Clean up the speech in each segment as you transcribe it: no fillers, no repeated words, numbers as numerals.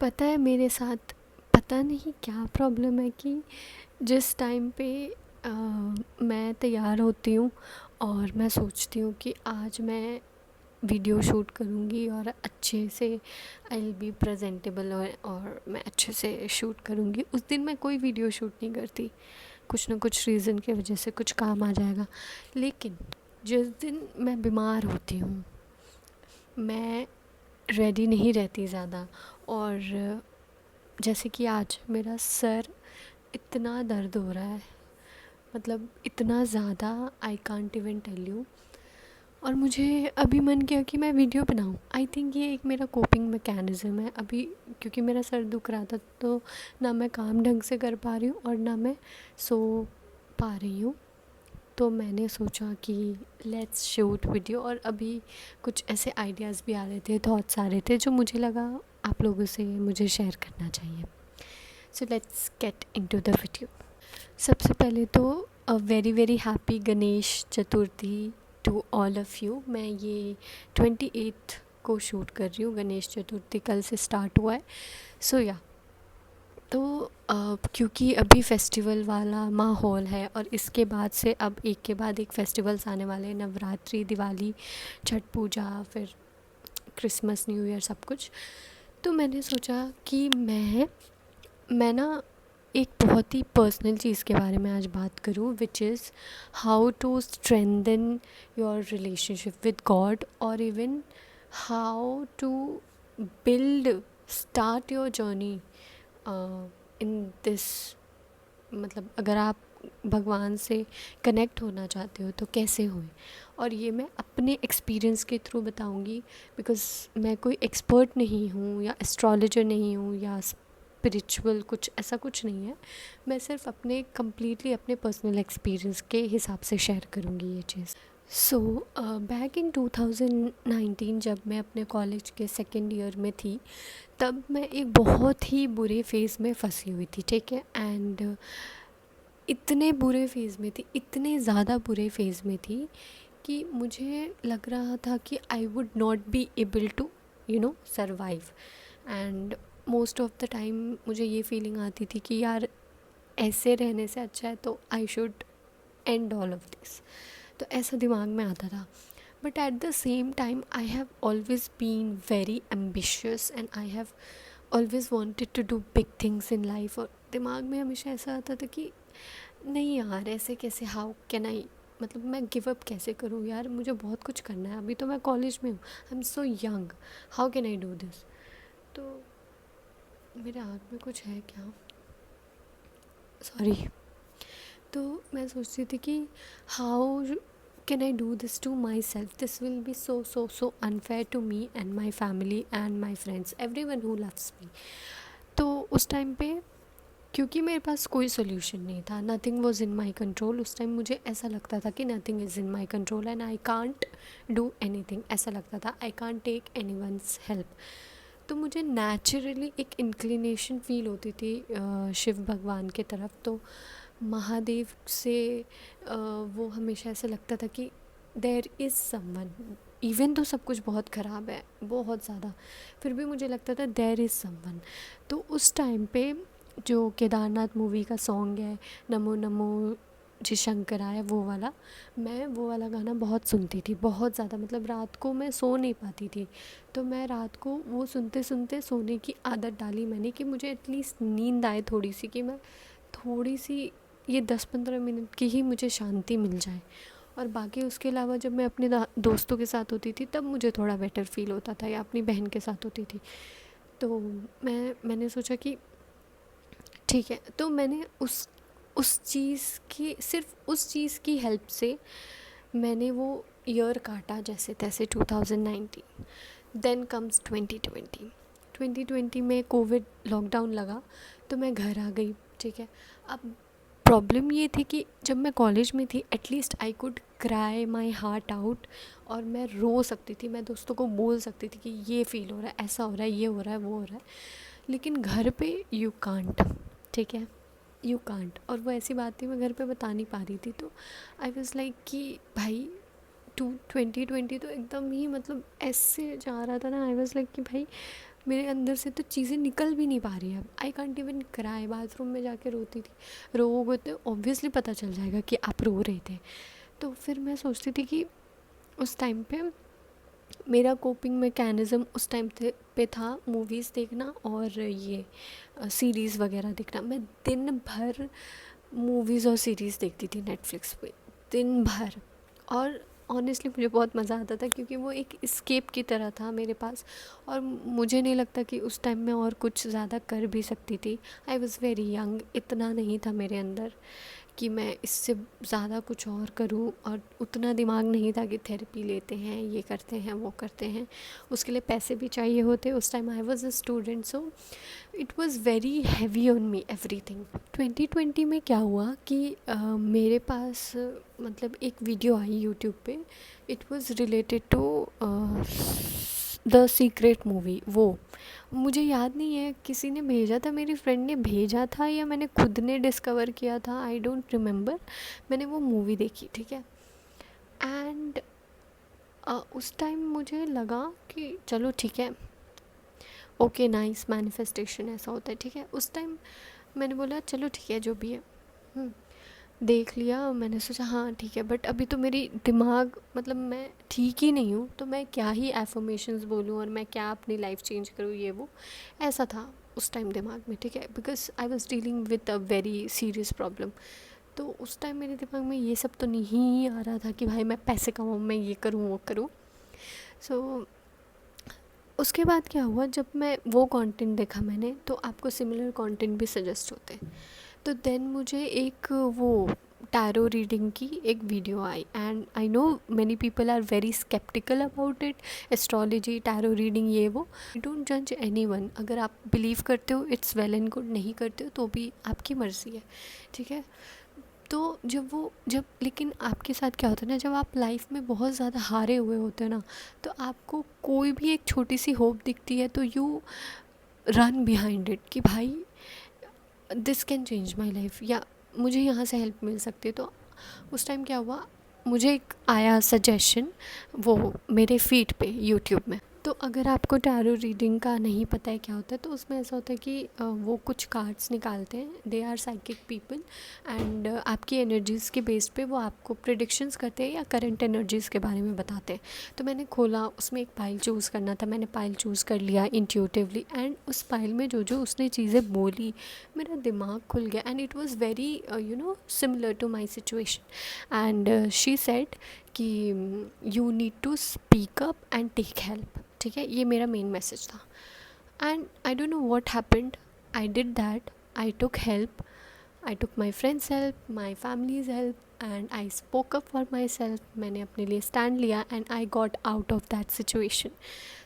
पता है मेरे साथ पता नहीं क्या प्रॉब्लम है कि जिस टाइम पे अ, मैं तैयार होती हूँ और मैं सोचती हूँ कि आज मैं वीडियो शूट करूँगी और अच्छे से आई विल बी प्रेजेंटेबल और मैं अच्छे से शूट करूँगी, उस दिन मैं कोई वीडियो शूट नहीं करती। कुछ ना कुछ रीज़न की वजह से कुछ काम आ जाएगा। लेकिन जिस दिन मैं बीमार होती हूँ, मैं रेडी नहीं रहती ज़्यादा। और जैसे कि आज मेरा सर इतना दर्द हो रहा है, मतलब इतना ज़्यादा, I can't even tell you. और मुझे अभी मन किया कि मैं वीडियो बनाऊं। आई थिंक ये एक मेरा कोपिंग मैकेनिज़्म है अभी, क्योंकि मेरा सर दुख रहा था तो ना मैं काम ढंग से कर पा रही हूँ और ना मैं सो पा रही हूँ। तो मैंने सोचा कि लेट्स शूट वीडियो, और अभी कुछ ऐसे आइडियाज़ भी आ रहे थे, थॉट्स आ रहे थे जो मुझे लगा आप लोगों से मुझे शेयर करना चाहिए। So let's get into the video. सबसे पहले तो a very very happy Ganesh Chaturthi to all of you. मैं ये 28 को शूट कर रही हूँ, गणेश चतुर्थी कल से स्टार्ट हुआ है। सो या तो क्योंकि अभी फेस्टिवल वाला माहौल है और इसके बाद से अब एक के बाद एक फेस्टिवल्स आने वाले हैं, नवरात्रि, दिवाली, छठ पूजा, फिर क्रिसमस, न्यू ईयर, सब कुछ। तो मैंने सोचा कि मैं ना एक बहुत ही पर्सनल चीज़ के बारे में आज बात करूँ, which is how to strengthen your relationship with God, और even how to build start your journey in this. मतलब अगर आप भगवान से कनेक्ट होना चाहते हो तो कैसे होए। और ये मैं अपने एक्सपीरियंस के थ्रू बताऊंगी, बिकॉज़ मैं कोई एक्सपर्ट नहीं हूँ या एस्ट्रोलॉजर नहीं हूँ या स्पिरिचुअल कुछ ऐसा कुछ नहीं है। मैं सिर्फ अपने कम्प्लीटली अपने पर्सनल एक्सपीरियंस के हिसाब से शेयर करूँगी ये चीज़। सो बैक इन 2019 जब मैं अपने कॉलेज के सेकेंड ईयर में थी, तब मैं एक बहुत ही बुरे फेज़ में फंसी हुई थी, ठीक है। एंड इतने बुरे फेज़ में थी, इतने ज़्यादा बुरे फेज़ में थी कि मुझे लग रहा था कि I would not be able to survive. And most of the time मुझे ये फीलिंग आती थी कि यार ऐसे रहने से अच्छा है तो I should end all of this. तो ऐसा दिमाग में आता था। But at the same time I have always been very ambitious and I have always wanted to do big things in life. और दिमाग में हमेशा ऐसा आता था कि नहीं यार, ऐसे कैसे, हाउ कैन आई, मतलब मैं गिव अप कैसे करूँ यार, मुझे बहुत कुछ करना है, अभी तो मैं कॉलेज में हूँ, I am so young, how can I do this. तो मेरे आँख में कुछ है क्या, सॉरी। तो मैं सोचती थी कि how can I do this to myself, this will be so so so unfair to me and my family and my friends, everyone who loves me. तो उस टाइम पे क्योंकि मेरे पास कोई सोल्यूशन नहीं था, nothing was in my control, उस time मुझे ऐसा लगता था कि nothing is in my control and I can't do anything, ऐसा लगता था I can't take any one's help. तो मुझे नेचुरली एक इंक्लिनेशन फील होती थी शिव भगवान के तरफ। तो महादेव से वो हमेशा ऐसा लगता था कि देयर इज़ समवन, इवन तो सब कुछ बहुत ख़राब है, बहुत ज़्यादा, फिर भी मुझे लगता था देयर इज़ समवन। तो उस टाइम पे जो केदारनाथ मूवी का सॉन्ग है, नमो नमो जी शंकराय, वो वाला, मैं वो वाला गाना बहुत सुनती थी, बहुत ज़्यादा, मतलब रात को मैं सो नहीं पाती थी। तो मैं रात को वो सुनते सुनते सोने की आदत डाली मैंने कि मुझे एटलीस्ट नींद आए थोड़ी सी, कि मैं थोड़ी सी ये 10-15 मिनट की ही मुझे शांति मिल जाए। और बाकी उसके अलावा जब मैं अपने दोस्तों के साथ होती थी तब मुझे थोड़ा बेटर फील होता था, या अपनी बहन के साथ होती थी। तो मैंने सोचा कि ठीक है, तो मैंने उस चीज़ की, सिर्फ उस चीज़ की हेल्प से मैंने वो ईयर काटा जैसे तैसे 2019। Then comes 2020। 2020 में कोविड लॉकडाउन लगा तो मैं घर आ गई, ठीक है। अब प्रॉब्लम ये थी कि जब मैं कॉलेज में थी at least I could cry my heart out, और मैं रो सकती थी, मैं दोस्तों को बोल सकती थी कि ये फ़ील हो रहा है, ऐसा हो रहा है, ये हो रहा है, वो हो रहा है। लेकिन घर पे यू कांट, ठीक है, यू कांट। और वो ऐसी बात थी मैं घर पे बता नहीं पा रही थी। तो आई वॉज़ लाइक कि भाई 2020 तो एकदम ही मतलब ऐसे जा रहा था ना, आई वॉज़ लाइक कि भाई मेरे अंदर से तो चीज़ें निकल भी नहीं पा रही है। आई कांट इवन क्राई, बाथरूम में जाके रोती थी। रोओगे तो ऑब्वियसली पता चल जाएगा कि आप रो रहे थे। तो फिर मैं सोचती थी कि उस टाइम पे मेरा कोपिंग मैकेनिज़्म उस टाइम पे था मूवीज़ देखना और ये सीरीज़ वगैरह देखना। मैं दिन भर मूवीज़ और सीरीज़ देखती थी नेटफ्लिक्स पे, दिन भर। और ऑनेस्टली मुझे बहुत मज़ा आता था क्योंकि वो एक एस्केप की तरह था मेरे पास। और मुझे नहीं लगता कि उस टाइम में और कुछ ज़्यादा कर भी सकती थी। आई वॉज़ वेरी यंग, इतना नहीं था मेरे अंदर कि मैं इससे ज़्यादा कुछ और करूं, और उतना दिमाग नहीं था कि थेरेपी लेते हैं, ये करते हैं, वो करते हैं। उसके लिए पैसे भी चाहिए होते। उस time I was a student, so it was very heavy on me everything. 2020 में क्या हुआ कि मेरे पास मतलब एक वीडियो आई यूट्यूब पे। It was related to the secret movie. वो मुझे याद नहीं है, किसी ने भेजा था, मेरी फ्रेंड ने भेजा था या मैंने खुद ने डिस्कवर किया था, आई डोंट रिमेंबर। मैंने वो मूवी देखी, ठीक है। एंड उस टाइम मुझे लगा कि चलो ठीक है, ओके नाइस, मैनिफेस्टेशन ऐसा होता है, ठीक है। उस टाइम मैंने बोला चलो ठीक है जो भी है, देख लिया। मैंने सोचा हाँ ठीक है, बट अभी तो मेरी दिमाग मतलब मैं ठीक ही नहीं हूँ, तो मैं क्या ही एफर्मेशंस बोलूँ और मैं क्या अपनी लाइफ चेंज करूँ, ये वो ऐसा था उस टाइम दिमाग में, ठीक है। Because I was dealing with a very serious problem. तो उस टाइम मेरे दिमाग में ये सब तो नहीं आ रहा था कि भाई मैं पैसे कमाऊँ, मैं ये करूँ वो करूँ। सो उसके बाद क्या हुआ, जब मैं वो कंटेंट देखा मैंने, तो आपको सिमिलर कंटेंट भी सजेस्ट होते हैं। तो देन मुझे एक वो टैरो रीडिंग की एक वीडियो आई, and I know many people are very sceptical about it, astrology, tarot reading, ये वो। आई डोंट जज एनी वन। अगर आप बिलीव करते हो इट्स वेल एंड गुड, नहीं करते हो तो भी आपकी मर्ज़ी है, ठीक है। तो जब लेकिन आपके साथ क्या होता है ना, जब आप लाइफ में बहुत ज़्यादा हारे हुए होते हैं ना, तो आपको कोई भी एक छोटी सी होप दिखती है तो यू रन बिहाइंड इट कि भाई this can change my life, या मुझे यहाँ से हेल्प मिल सकती है। तो उस टाइम क्या हुआ, मुझे एक आया सजेशन वो मेरे फीड पे यूट्यूब में। तो अगर आपको टैरो रीडिंग का नहीं पता है क्या होता है, तो उसमें ऐसा होता है कि वो कुछ कार्ड्स निकालते हैं, they are psychic people, and आपकी एनर्जीज़ के बेस पे वो आपको प्रिडिक्शंस करते हैं या करंट एनर्जीज़ के बारे में बताते हैं। तो मैंने खोला, उसमें एक पाइल चूज़ करना था, मैंने पाइल चूज़ कर लिया इंट्यूटिवली, एंड उस पाइल में जो जो उसने चीज़ें बोली, मेरा दिमाग खुल गया। And it was very similar to my situation. And she said कि you need to speak up and take help, ठीक है। ये मेरा मेन मैसेज था। And I don't know what happened, I did that, I took help, I took my friends help, my families help, and I spoke up for myself. मैंने अपने लिए stand लिया and I got out of that situation.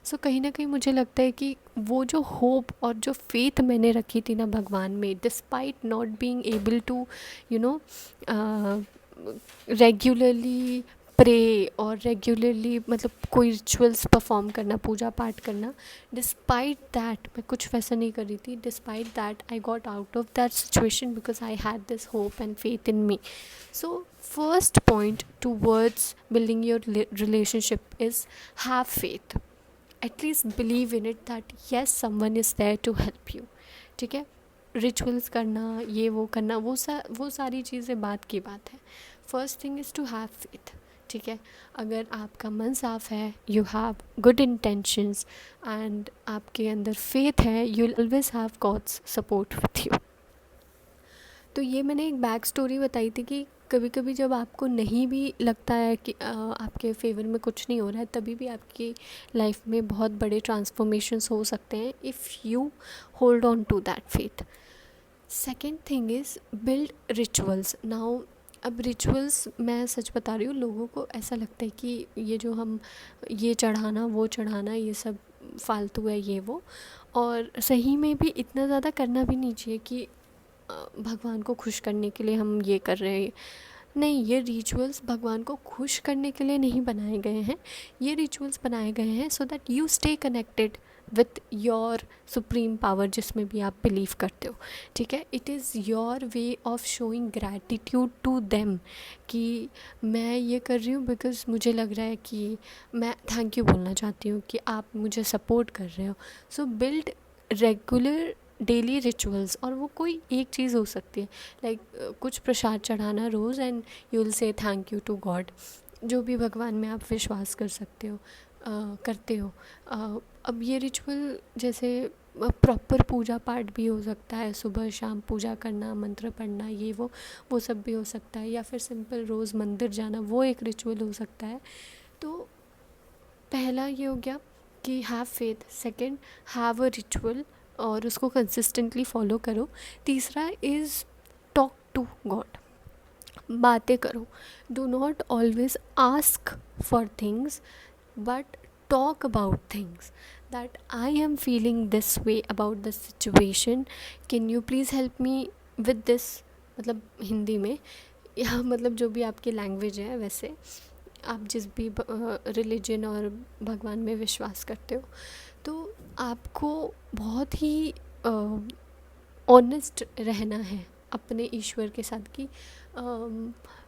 सो कहीं ना कहीं मुझे लगता है कि वो जो होप और जो फेथ मैंने रखी थी ना भगवान में, despite not being able to regularly pray और रेगुलरली मतलब कोई रिचुअल्स परफॉर्म करना, पूजा पाठ करना, डिस्पाइट दैट मैं कुछ वैसा नहीं कर रही थी, despite that I got out of that situation because I had this hope and faith in me. So first point towards building your relationship is have faith. At least believe in it that yes, someone is there to help you. ठीक है. Rituals करना, ये वो करना, वो सारी चीज़ें बात की बात है. First thing is to have faith. ठीक है. अगर आपका मन साफ है, you have good intentions and आपके अंदर फेथ है, you will always have God's support with you. तो ये मैंने एक बैक स्टोरी बताई थी कि कभी कभी जब आपको नहीं भी लगता है कि आपके फेवर में कुछ नहीं हो रहा है, तभी भी आपकी लाइफ में बहुत बड़े ट्रांसफॉर्मेशंस हो सकते हैं if you hold on to that faith. Second thing is build rituals. Now अब रिचुअल्स, मैं सच बता रही हूँ, लोगों को ऐसा लगता है कि ये जो हम ये चढ़ाना वो चढ़ाना ये सब फालतू है, ये वो. और सही में भी इतना ज़्यादा करना भी नहीं चाहिए कि भगवान को खुश करने के लिए हम ये कर रहे हैं. नहीं, ये रिचुअल्स भगवान को खुश करने के लिए नहीं बनाए गए हैं. ये रिचुअल्स बनाए गए हैं so that you stay connected with your supreme power, जिसमें भी आप बिलीव करते हो, ठीक है। It is your way of showing gratitude to them कि मैं ये कर रही हूँ बिकॉज़ मुझे लग रहा है कि मैं थैंक यू बोलना चाहती हूँ कि आप मुझे सपोर्ट कर रहे हो। सो बिल्ड रेगुलर डेली रिचुअल्स, और वो कोई एक चीज़ हो सकती है, लाइक कुछ प्रसाद चढ़ाना रोज़ and you will say thank you to God, जो भी भगवान में आप विश्वास कर सकते हो, करते हो। अब ये रिचुअल जैसे प्रॉपर पूजा पाठ भी हो सकता है, सुबह शाम पूजा करना, मंत्र पढ़ना, ये वो सब भी हो सकता है, या फिर सिंपल रोज़ मंदिर जाना, वो एक रिचुअल हो सकता है। तो पहला ये हो गया कि have faith, second have a ritual और उसको कंसिस्टेंटली फॉलो करो। तीसरा इज़ टॉक टू गॉड, बातें करो। Do not always ask for things but talk about things, that I am feeling this way about the situation, can you please help me with this, मतलब हिंदी में, या मतलब जो भी आपकी लैंग्वेज है, वैसे आप जिस भी रिलीजन और भगवान में विश्वास करते हो, तो आपको बहुत ही ऑनेस्ट रहना है अपने ईश्वर के साथ कि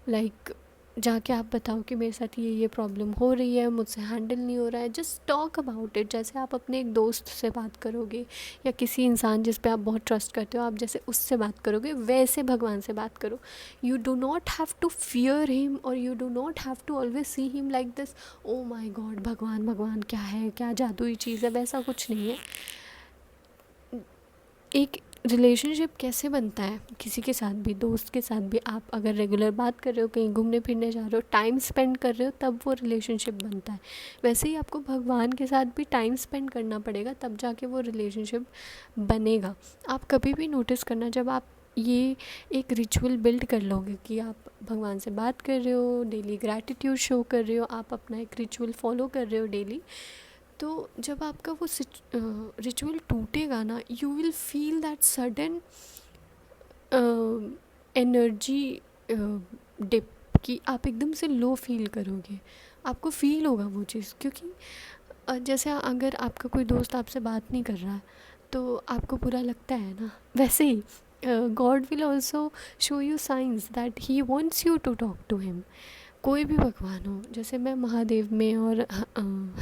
लाइक जाके आप बताओ कि मेरे साथ ये प्रॉब्लम हो रही है, मुझसे हैंडल नहीं हो रहा है, जस्ट टॉक अबाउट इट। जैसे आप अपने एक दोस्त से बात करोगे या किसी इंसान जिस पे आप बहुत ट्रस्ट करते हो, आप जैसे उससे बात करोगे, वैसे भगवान से बात करो। You do not have to fear him और you do not have to always see him like this, oh my God भगवान भगवान क्या है, क्या जादुई चीज़ है, वैसा कुछ नहीं है। एक रिलेशनशिप कैसे बनता है किसी के साथ भी, दोस्त के साथ भी, आप अगर रेगुलर बात कर रहे हो, कहीं घूमने फिरने जा रहे हो, टाइम स्पेंड कर रहे हो, तब वो रिलेशनशिप बनता है। वैसे ही आपको भगवान के साथ भी टाइम स्पेंड करना पड़ेगा, तब जाके वो रिलेशनशिप बनेगा। आप कभी भी नोटिस करना, जब आप ये एक रिचुअल बिल्ड कर लोगे कि आप भगवान से बात कर रहे हो, डेली ग्रैटिट्यूड शो कर रहे हो, आप अपना एक रिचुअल फॉलो कर रहे हो डेली, तो जब आपका वो रिचुअल टूटेगा ना, you will feel that sudden energy dip, कि आप एकदम से लो फील करोगे, आपको फील होगा वो चीज़। क्योंकि जैसे अगर आपका कोई दोस्त आपसे बात नहीं कर रहा है तो आपको बुरा लगता है ना, वैसे ही God will also show you science that he wants you to talk to him. कोई भी भगवान हो, जैसे मैं महादेव में और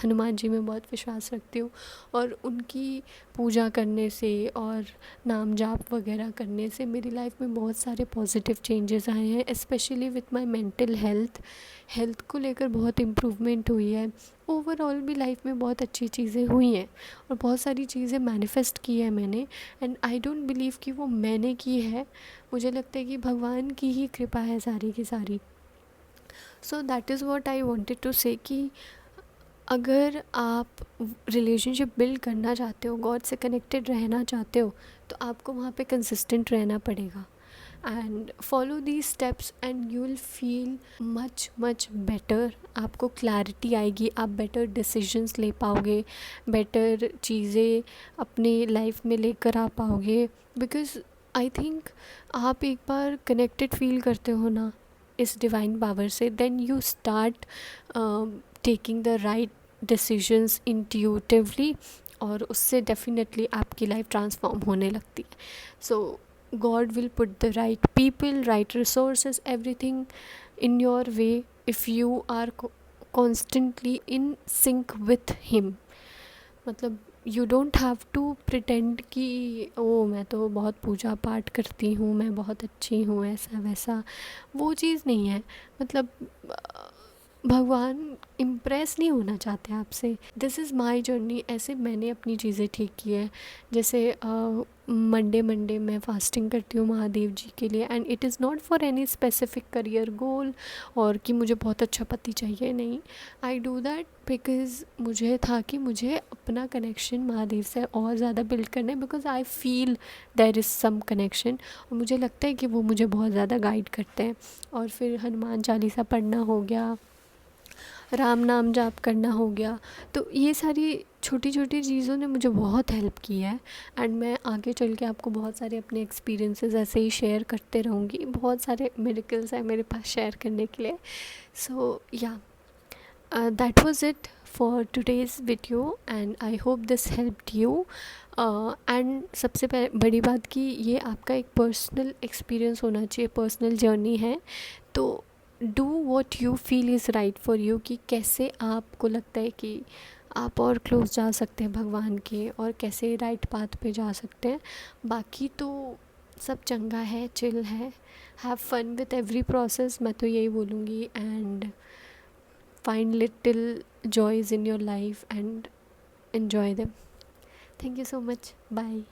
हनुमान जी में बहुत विश्वास रखती हूँ, और उनकी पूजा करने से और नाम जाप वगैरह करने से मेरी लाइफ में बहुत सारे पॉजिटिव चेंजेस आए हैं, specially with my mental health को लेकर बहुत इम्प्रूवमेंट हुई है। ओवरऑल भी लाइफ में बहुत अच्छी चीज़ें हुई हैं और बहुत सारी चीज़ें मैनिफेस्ट की है मैंने, एंड आई डोंट बिलीव कि वो मैंने की है, मुझे लगता है कि भगवान की ही कृपा है सारी की सारी। So that is what I wanted to say कि अगर आप रिलेशनशिप बिल्ड करना चाहते हो, गॉड से कनेक्टेड रहना चाहते हो, तो आपको वहाँ पे कंसिस्टेंट रहना पड़ेगा and follow these steps and you will feel much much better. आपको क्लैरिटी आएगी, आप बेटर डिसीजंस ले पाओगे, बेटर चीज़ें अपनी लाइफ में लेकर आ पाओगे। बिकॉज़ आई थिंक आप एक बार कनेक्टेड फील करते हो ना इस डिवाइन पावर से, then you start taking the right decisions intuitively, और उससे डेफिनेटली आपकी लाइफ ट्रांसफॉर्म होने लगती है। सो God will put the right people, right resources, everything in your way if you are constantly in sync with him. मतलब you don't have to pretend कि ओ मैं तो बहुत पूजा पाठ करती हूँ, मैं बहुत अच्छी हूँ, ऐसा वैसा, वो चीज़ नहीं है। मतलब भगवान इम्प्रेस नहीं होना चाहते आपसे। दिस इज़ माई जर्नी, ऐसे मैंने अपनी चीज़ें ठीक की है। जैसे मंडे मैं फास्टिंग करती हूँ महादेव जी के लिए, and it is not for any specific career goal और कि मुझे बहुत अच्छा पति चाहिए, नहीं। आई डू दैट बिकॉज़ मुझे था कि मुझे अपना कनेक्शन महादेव से और ज़्यादा बिल्ड करना है, because I feel there is some connection, और मुझे लगता है कि वो मुझे बहुत ज़्यादा गाइड करते हैं। और फिर हनुमान चालीसा पढ़ना हो गया, राम नाम जाप करना हो गया, तो ये सारी छोटी छोटी चीज़ों ने मुझे बहुत हेल्प की है। एंड मैं आगे चल के आपको बहुत सारे अपने एक्सपीरियंसेस ऐसे ही शेयर करते रहूँगी, बहुत सारे मिरेकल्स हैं मेरे पास शेयर करने के लिए। सो या that was it for today's video and I hope this helped you. And सबसे बड़ी बात कि ये आपका एक पर्सनल एक्सपीरियंस होना चाहिए, पर्सनल जर्नी है, तो do what you feel is right for you, कि कैसे आपको लगता है कि आप और क्लोज जा सकते हैं भगवान के और कैसे राइट पाथ पे जा सकते हैं। बाकी तो सब चंगा है, चिल है, have fun with every process, मैं तो यही बोलूँगी। And find little joys in your life and enjoy them. Thank you so much. Bye.